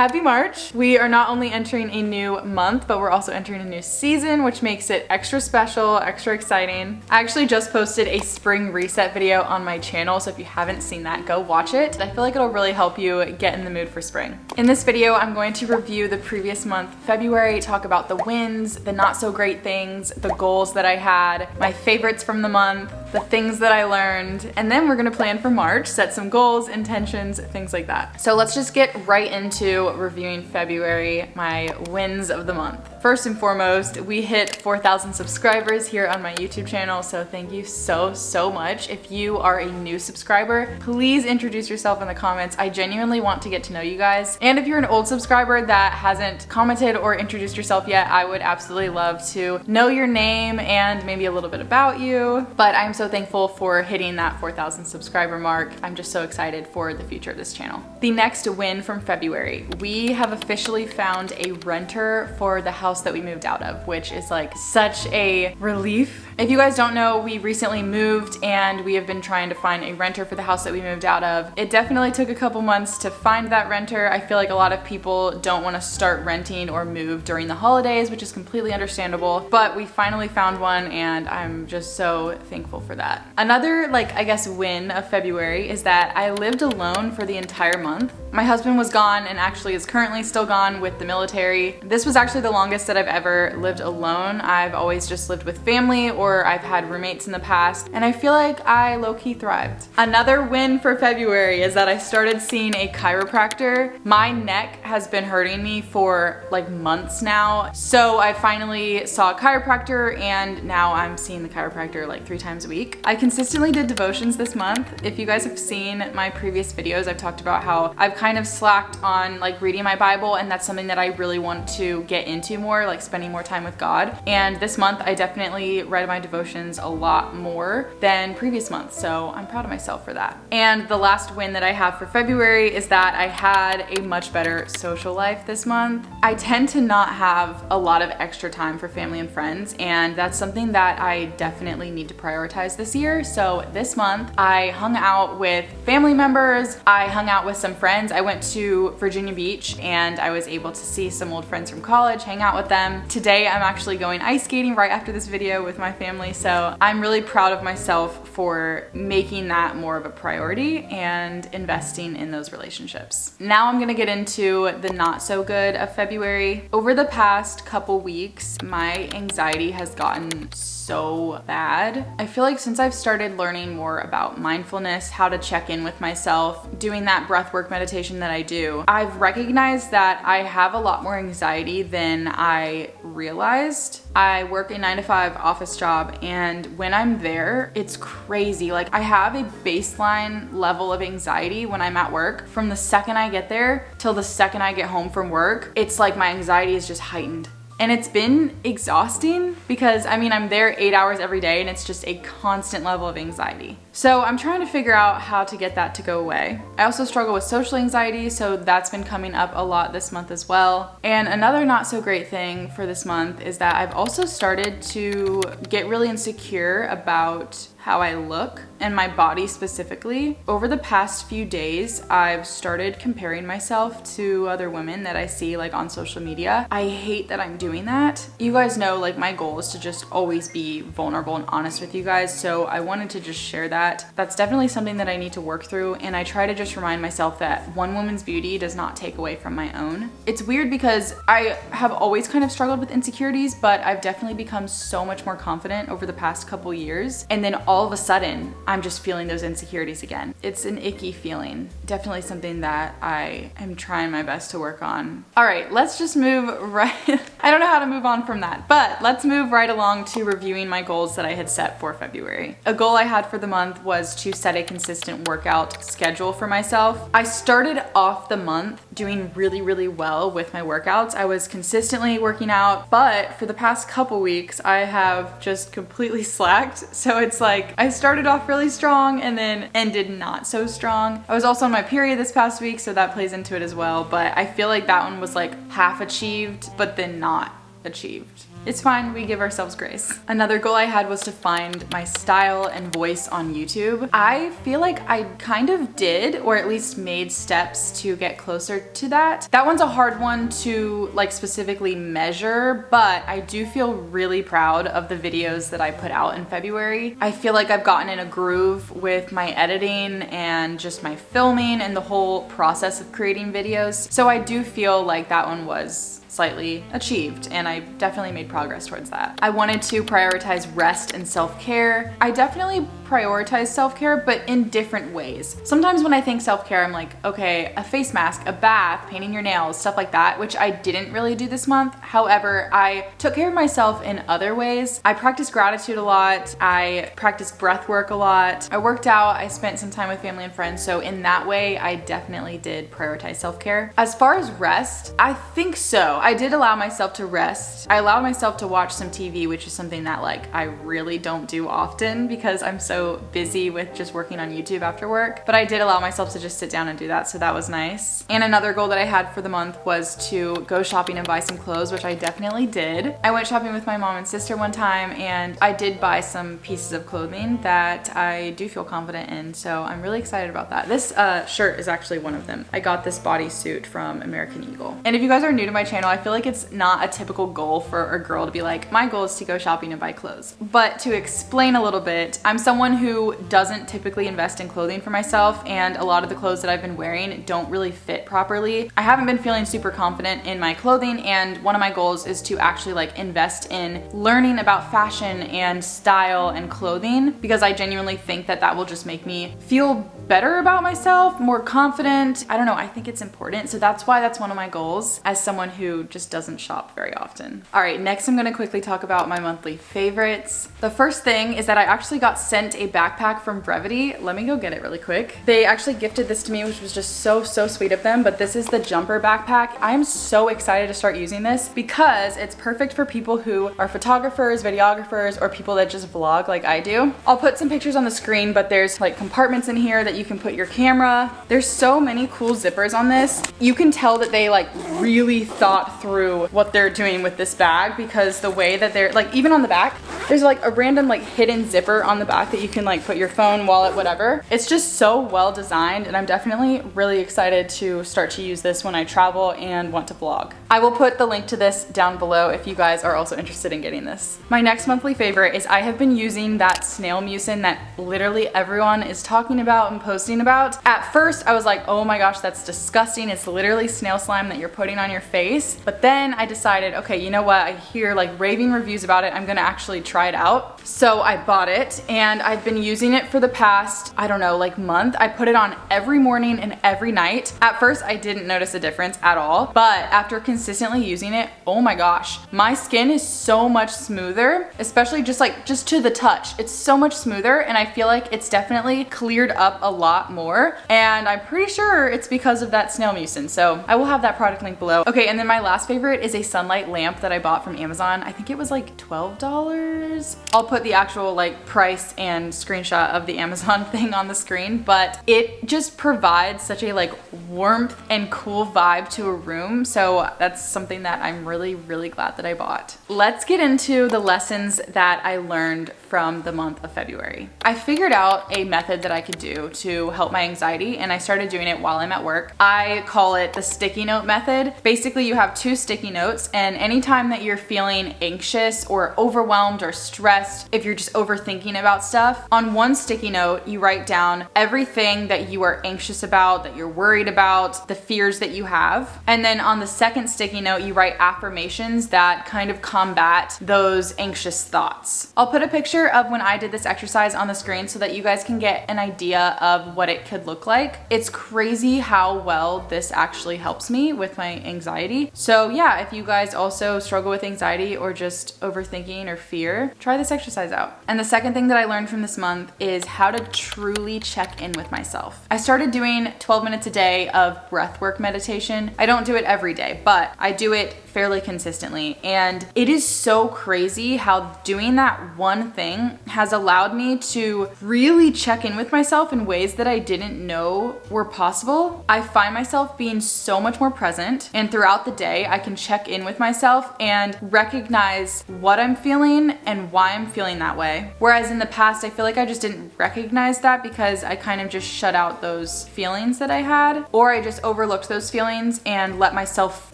Happy March. We are not only entering a new month, but we're also entering a new season, which makes it extra special, extra exciting. I actually just posted a spring reset video on my channel, so if you haven't seen that, go watch it. I feel like it'll really help you get in the mood for spring. In this video, I'm going to review the previous month, February, talk about the wins, the not so great things, the goals that I had, my favorites from the month, the things that I learned, and then we're gonna plan for March, set some goals, intentions, things like that. So let's just get right into reviewing February, my wins of the month. First and foremost, we hit 4,000 subscribers here on my YouTube channel, so thank you so much. If you are a new subscriber, please introduce yourself in the comments. I genuinely want to get to know you guys. And if you're an old subscriber that hasn't commented or introduced yourself yet, I would absolutely love to know your name and maybe a little bit about you. But I'm so thankful for hitting that 4,000 subscriber mark. I'm just so excited for the future of this channel. The next win from February, we have officially found a renter for the house that we moved out of, which is like such a relief. If you guys don't know, we recently moved and we have been trying to find a renter for the house that we moved out of. It definitely took a couple months to find that renter. I feel like a lot of people don't want to start renting or move during the holidays, which is completely understandable, but we finally found one and I'm just so thankful for that. Another, I guess, win of February is that I lived alone for the entire month. My husband was gone and actually is currently still gone with the military. This was actually the longest that I've ever lived alone. I've always just lived with family or I've had roommates in the past, and I feel like I low-key thrived. Another win for February is that I started seeing a chiropractor. My neck has been hurting me for months now, so I finally saw a chiropractor and now I'm seeing the chiropractor 3 times a week. I consistently did devotions this month. If you guys have seen my previous videos, I've talked about how I've kind of slacked on reading my Bible, and that's something that I really want to get into more, spending more time with God. And this month I definitely read my devotions a lot more than previous months, so I'm proud of myself for that. And the last win that I have for February is that I had a much better social life this month. I tend to not have a lot of extra time for family and friends, and that's something that I definitely need to prioritize this year. So this month I hung out with family members, I hung out with some friends. I went to Virginia Beach and I was able to see some old friends from college, hang out with them. Today I'm actually going ice skating right after this video with my family, so I'm really proud of myself for making that more of a priority and investing in those relationships. Now I'm gonna get into the not so good of February. Over the past couple weeks, my anxiety has gotten so bad. I feel like since I've started learning more about mindfulness, how to check in with myself, doing that breathwork meditation that I do, I've recognized that I have a lot more anxiety than I realized. I work a 9-to-5 office job, and when I'm there, it's crazy. I have a baseline level of anxiety when I'm at work. From the second I get there till the second I get home from work, it's like my anxiety is just heightened. And it's been exhausting because I'm there 8 hours every day and it's just a constant level of anxiety. So I'm trying to figure out how to get that to go away. I also struggle with social anxiety, so that's been coming up a lot this month as well. And another not so great thing for this month is that I've also started to get really insecure about how I look and my body specifically. Over the past few days, I've started comparing myself to other women that I see on social media. I hate that I'm doing that. You guys know my goal is to just always be vulnerable and honest with you guys, so I wanted to just share that. That's definitely something that I need to work through, and I try to just remind myself that one woman's beauty does not take away from my own. It's weird because I have always kind of struggled with insecurities, but I've definitely become so much more confident over the past couple years, and then all of a sudden I'm just feeling those insecurities again. It's an icky feeling. Definitely something that I am trying my best to work on. All right, let's just move right. I don't know how to move on from that, but let's move right along to reviewing my goals that I had set for February. A goal I had for the month was to set a consistent workout schedule for myself. I started off the month doing really well with my workouts. I was consistently working out, but for the past couple weeks, I have just completely slacked. So it's I started off really strong and then ended not so strong. I was also on my period this past week, so that plays into it as well, but I feel like that one was half achieved, but then not achieved. It's fine, we give ourselves grace. Another goal I had was to find my style and voice on YouTube. I feel like I kind of did, or at least made steps to get closer to that. That one's a hard one to like specifically measure, but I do feel really proud of the videos that I put out in February. I feel like I've gotten in a groove with my editing and just my filming and the whole process of creating videos. So I do feel like that one was slightly achieved, and I definitely made progress towards that. I wanted to prioritize rest and self-care. I definitely prioritize self-care, but in different ways. Sometimes when I think self-care, I'm like, okay, a face mask, a bath, painting your nails, stuff like that, which I didn't really do this month. However, I took care of myself in other ways. I practiced gratitude a lot. I practiced breath work a lot. I worked out. I spent some time with family and friends. So in that way, I definitely did prioritize self-care. As far as rest, I think so. I did allow myself to rest. I allowed myself to watch some TV, which is something that like I really don't do often because I'm so busy with just working on YouTube after work. But I did allow myself to just sit down and do that, so that was nice. And another goal that I had for the month was to go shopping and buy some clothes, which I definitely did. I went shopping with my mom and sister one time, and I did buy some pieces of clothing that I do feel confident in, so I'm really excited about that. This shirt is actually one of them. I got this bodysuit from American Eagle. And if you guys are new to my channel, I feel like it's not a typical goal for a girl to be like, my goal is to go shopping and buy clothes. But to explain a little bit, I'm someone who doesn't typically invest in clothing for myself, and a lot of the clothes that I've been wearing don't really fit properly. I haven't been feeling super confident in my clothing, and one of my goals is to actually like invest in learning about fashion and style and clothing, because I genuinely think that that will just make me feel better about myself, more confident. I don't know, I think it's important. So that's why that's one of my goals as someone who just doesn't shop very often. All right, next I'm gonna quickly talk about my monthly favorites. The first thing is that I actually got sent a backpack from Brevity. Let me go get it really quick. They actually gifted this to me, which was just so sweet of them, but this is the Jumper backpack. I am so excited to start using this because it's perfect for people who are photographers, videographers, or people that just vlog like I do. I'll put some pictures on the screen, but there's like compartments in here that you can put your camera. There's so many cool zippers on this. You can tell that they like really thought through what they're doing with this bag, because the way that they're like, even on the back, there's like a random like hidden zipper on the back that you can like put your phone, wallet, whatever. It's just so well designed, and I'm definitely really excited to start to use this when I travel and want to vlog. I will put the link to this down below if you guys are also interested in getting this. My next monthly favorite is I have been using that snail mucin that literally everyone is talking about and posting about. At first I was like, oh my gosh, that's disgusting. It's literally snail slime that you're putting on your face. But then I decided, okay, you know what? I hear like raving reviews about it. I'm gonna actually try it out. So I bought it, and I've been using it for the past, I don't know, like month. I put it on every morning and every night. At first I didn't notice a difference at all, but after consistently using it, oh my gosh, my skin is so much smoother, especially just to the touch. It's so much smoother, and I feel like it's definitely cleared up a lot more, and I'm pretty sure it's because of that snail mucin. So I will have that product link below. Okay, and then my last favorite is a sunlight lamp that I bought from Amazon. I think it was like $12. I'll put the actual like price and screenshot of the Amazon thing on the screen, but it just provides such a like warmth and cool vibe to a room. So that's something that I'm really glad that I bought. Let's get into the lessons that I learned from the month of February. I figured out a method that I could do to help my anxiety, and I started doing it while I'm at work. I call it the sticky note method. Basically, you have 2 sticky notes, and anytime that you're feeling anxious or overwhelmed or stressed, if you're just overthinking about stuff, on one sticky note, you write down everything that you are anxious about, that you're worried about, the fears that you have. And then on the second sticky note, you write affirmations that kind of combat those anxious thoughts. I'll put a picture of when I did this exercise on the screen so that you guys can get an idea of what it could look like. It's crazy how well this actually helps me with my anxiety. So yeah, if you guys also struggle with anxiety or just overthinking or fear, better, try this exercise out. And the second thing that I learned from this month is how to truly check in with myself. I started doing 12 minutes a day of breathwork meditation. I don't do it every day, but I do it fairly consistently. And it is so crazy how doing that one thing has allowed me to really check in with myself in ways that I didn't know were possible. I find myself being so much more present, and throughout the day, I can check in with myself and recognize what I'm feeling and why I'm feeling that way. Whereas in the past, I feel like I just didn't recognize that because I kind of just shut out those feelings that I had, or I just overlooked those feelings and let myself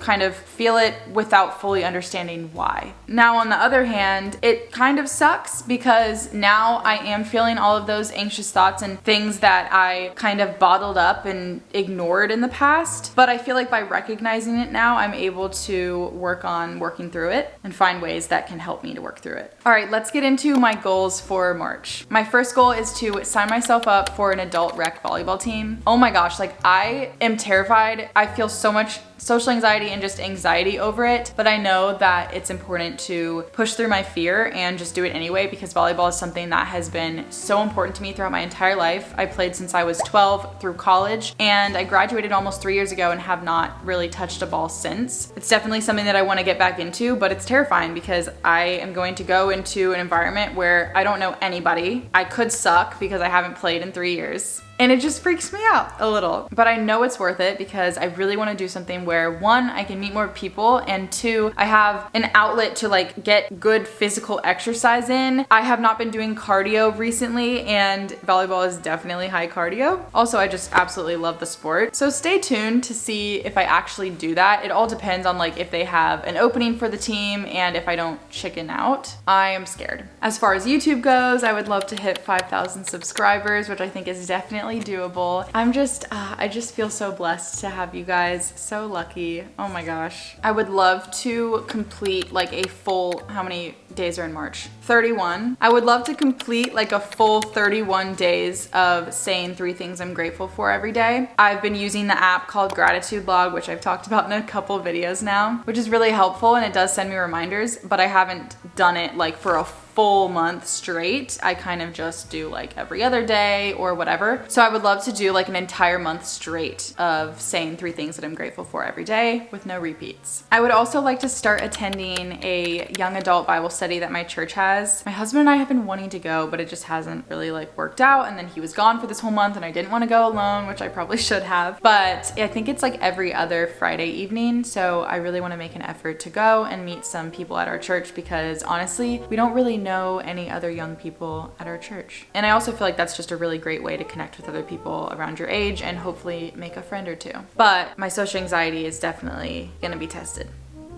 kind of feel it without fully understanding why. Now, on the other hand, it kind of sucks because now I am feeling all of those anxious thoughts and things that I kind of bottled up and ignored in the past. But I feel like by recognizing it now, I'm able to work on working through it and find ways that can help me to work through it. All right, let's get into my goals for March. My first goal is to sign myself up for an adult rec volleyball team. Oh my gosh, like I am terrified. I feel so much social anxiety and just anxiety over it, but I know that it's important to push through my fear and just do it anyway because volleyball is something that has been so important to me throughout my entire life. I played since I was 12 through college, and I graduated almost 3 years ago and have not really touched a ball since. It's definitely something that I want to get back into, but it's terrifying because I am going to go into an environment where I don't know anybody. I could suck because I haven't played in 3 years. And it just freaks me out a little. But I know it's worth it because I really want to do something where one, I can meet more people, and two, I have an outlet to like get good physical exercise in. I have not been doing cardio recently, and volleyball is definitely high cardio. Also, I just absolutely love the sport. So stay tuned to see if I actually do that. It all depends on like if they have an opening for the team and if I don't chicken out. I am scared. As far as YouTube goes, I would love to hit 5,000 subscribers, which I think is definitely doable. I just feel so blessed to have you guys. So lucky. Oh my gosh. I would love to complete like a full, how many days are in March? 31. I would love to complete like a full 31 days of saying 3 things I'm grateful for every day. I've been using the app called Gratitude Log, which I've talked about in a couple videos now, which is really helpful and it does send me reminders, but I haven't done it like for a full month straight. I kind of just do like every other day or whatever. So I would love to do like an entire month straight of saying 3 things that I'm grateful for every day with no repeats. I would also like to start attending a young adult Bible study that my church has. My husband and I have been wanting to go, but it just hasn't really like worked out. And then he was gone for this whole month and I didn't want to go alone, which I probably should have. But I think it's like every other Friday evening. So I really want to make an effort to go and meet some people at our church because honestly, we don't really know any other young people at our church. And I also feel like that's just a really great way to connect with other people around your age and hopefully make a friend or two. But my social anxiety is definitely gonna be tested.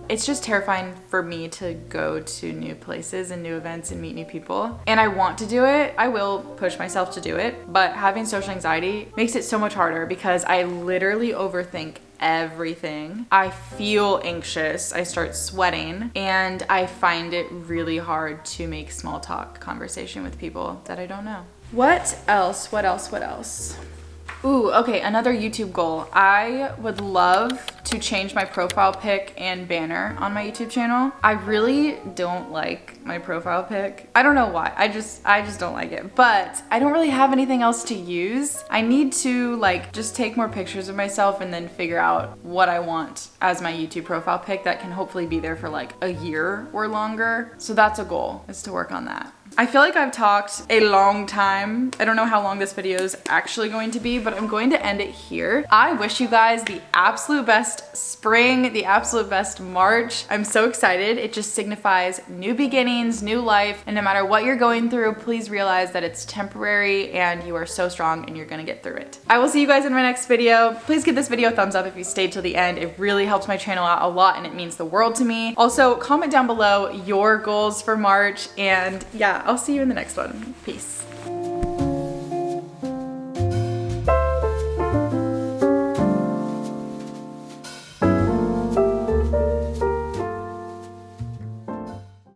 It's just terrifying for me to go to new places and new events and meet new people. And I want to do it. I will push myself to do it. But having social anxiety makes it so much harder because I literally overthink everything. I feel anxious, I start sweating, and I find it really hard to make small talk conversation with people that I don't know. What else? Ooh, okay, another YouTube goal. I would love to change my profile pic and banner on my YouTube channel. I really don't like my profile pic. I don't know why. I just don't like it. But I don't really have anything else to use. I need to like just take more pictures of myself and then figure out what I want as my YouTube profile pic that can hopefully be there for like a year or longer. So that's a goal, is to work on that. I feel like I've talked a long time. I don't know how long this video is actually going to be, but I'm going to end it here. I wish you guys the absolute best spring, the absolute best March. I'm so excited. It just signifies new beginnings, new life, and no matter what you're going through, please realize that it's temporary and you are so strong and you're gonna get through it. I will see you guys in my next video. Please give this video a thumbs up if you stayed till the end. It really helps my channel out a lot and it means the world to me. Also, comment down below your goals for March, and yeah, I'll see you in the next one. Peace.